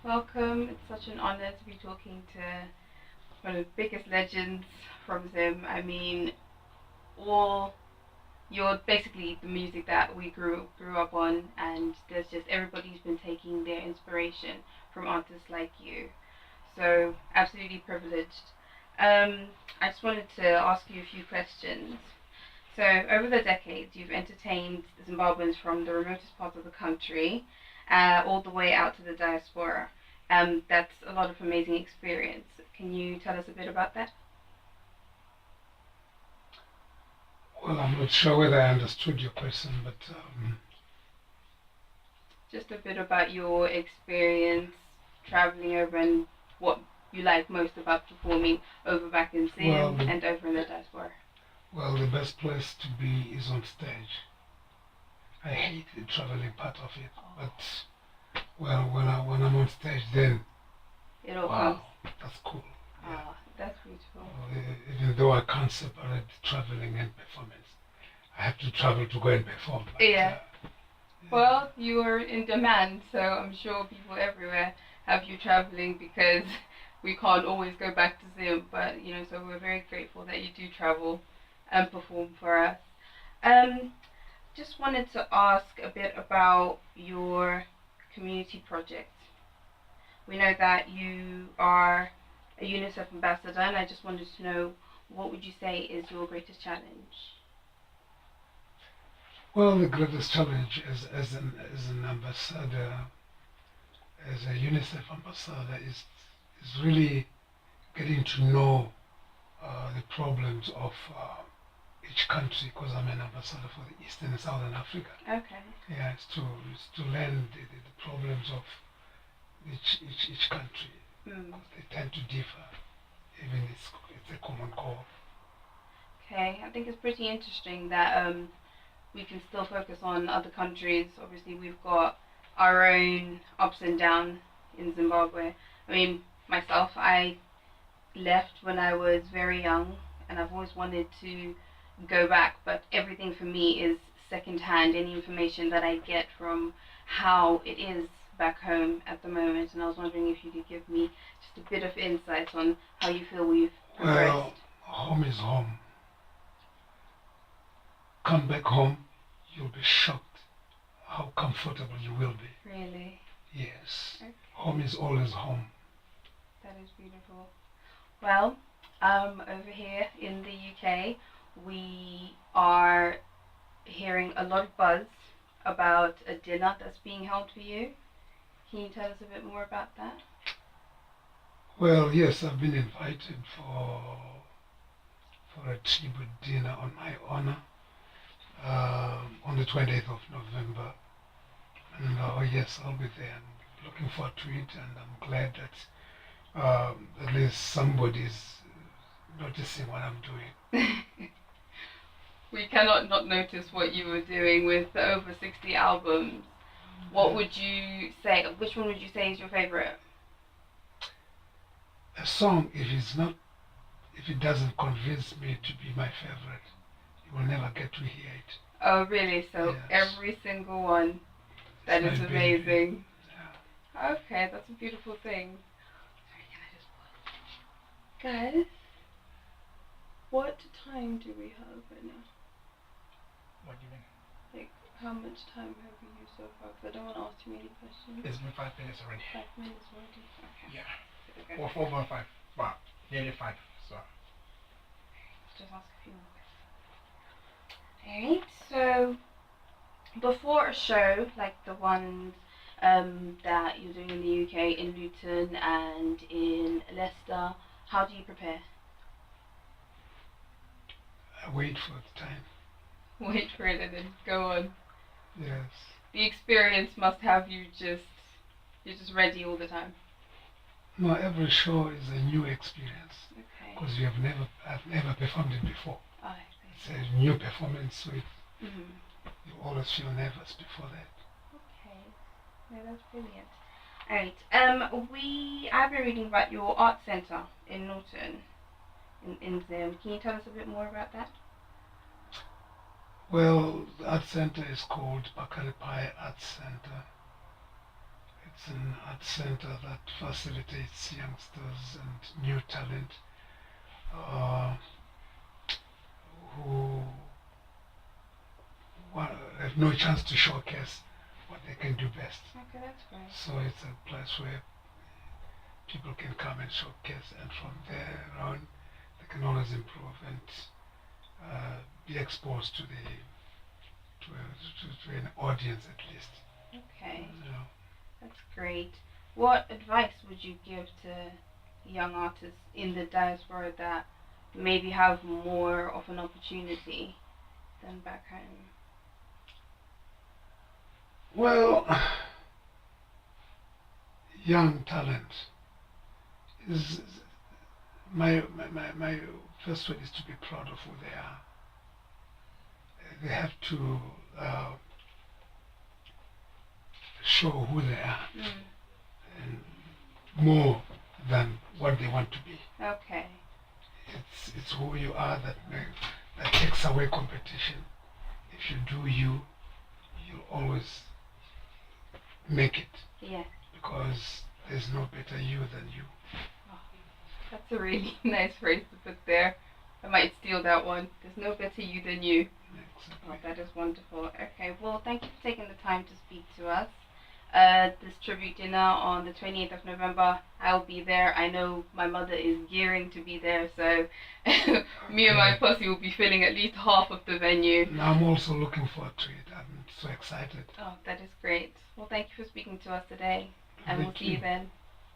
Welcome. It's such an honor to be talking to one of the biggest legends from Zim. I mean, all you're basically the music that we grew up on, and there's just everybody's been taking their inspiration from artists like you. So absolutely privileged. I just wanted to ask you a few questions. So over the decades, you've entertained Zimbabweans from the remotest parts of the country, all the way out to the diaspora. That's a lot of amazing experience. Can you tell us a bit about that? Well, I'm not sure whether I understood your question, but Just a bit about your experience traveling over and what you like most about performing over back in well, Zim and over in the diaspora. the best place to be is on stage. I hate the traveling part of it, but when I'm on stage, then It all wow, comes. that's cool. Yeah. That's beautiful. Even though I can't separate traveling and performance, I have to travel to go and perform. But, Yeah. Well, you are in demand, so I'm sure people everywhere have you traveling because we can't always go back to Zim. But so we're very grateful that you do travel and perform for us. Um, just wanted to ask a bit about your community project. We know that you are a UNICEF ambassador, and I just wanted to know what would you say is your greatest challenge? well, the greatest challenge as an ambassador, as a UNICEF ambassador, is really getting to know the problems of each country, because I'm an ambassador for the Eastern and Southern Africa. Okay. Yeah, it's to learn the problems of each country, Mm. because they tend to differ. Even it's a common core. Okay, I think it's pretty interesting that we can still focus on other countries. Obviously, we've got our own ups and downs in Zimbabwe. I mean, myself, I left when I was very young, and I've always wanted to go back, but everything for me is secondhand. Any information that I get from how it is back home at the moment, and I was wondering if you could give me just a bit of insight on how you feel we've progressed. Well, home is home. Come back home, you'll be shocked how comfortable you will be. Really? Yes, Okay. home is always home. That is beautiful. Well, over here in the UK, we are hearing a lot of buzz about a dinner that's being held for you. Can you tell us a bit more about that? Well, yes, I've been invited for a tribute dinner on my honor on the 28th of November. And oh yes, I'll be there. I'm looking forward to it, and I'm glad that at least somebody's noticing what I'm doing. We cannot not notice what you were doing with the over 60 albums. What would you say? Which one would you say is your favorite? A song, if it doesn't convince me to be my favorite, you will never get to hear it. Oh, really? So Yes. every single one. That It's is my baby. amazing. Yeah. Okay, that's a beautiful thing. Sorry, can I just pause? Guys, what time do we have right now? What do you mean? Like, how much time have we used so far? Because I don't want to ask too many questions. It's been 5 minutes already. 5 minutes already? Okay. Yeah. Okay. Or 4.5. Wow. Nearly 5. So. Let's just ask a few more questions. Alright, so before a show like the ones that you're doing in the UK, in Luton and in Leicester, how do you prepare? I wait for the time. Wait for it and then go on. Yes. The experience must have you're just ready all the time. No, every show is a new experience Okay. because I've never performed it before. Oh, I It's see. a new performance, so Mm-hmm. you always feel nervous before that. Okay. No, that's brilliant. Alright. I've been reading about your art centre in Norton, in Zim. Can you tell us a bit more about that? Well, the art center is called Bakari Pai Art Center. It's an art center that facilitates youngsters and new talent uh, who have no chance to showcase what they can do best. Okay, that's great. So it's a place where people can come and showcase, and from there on, they can always improve and be exposed to to an audience at least. Okay, You know. that's great. What advice would you give to young artists in the diaspora that maybe have more of an opportunity than back home? Well, young talent is my first word is to be proud of who they are. They have to show who they are Mm. and more than what they want to be. Okay. It's who you are that takes away competition. If you do you, you'll always make it Yeah. because there's no better you than you. That's a really nice phrase to put there. I might steal that one. There's no better you than you. Oh, Exactly. that is wonderful. Okay, well, thank you for taking the time to speak to us. This tribute dinner on the 28th of November, I'll be there. I know my mother is gearing to be there, so me and my posse will be filling at least half of the venue. And I'm also looking forward to it. I'm so excited. Oh, that is great. Well, thank you for speaking to us today, and we'll Thank see you then.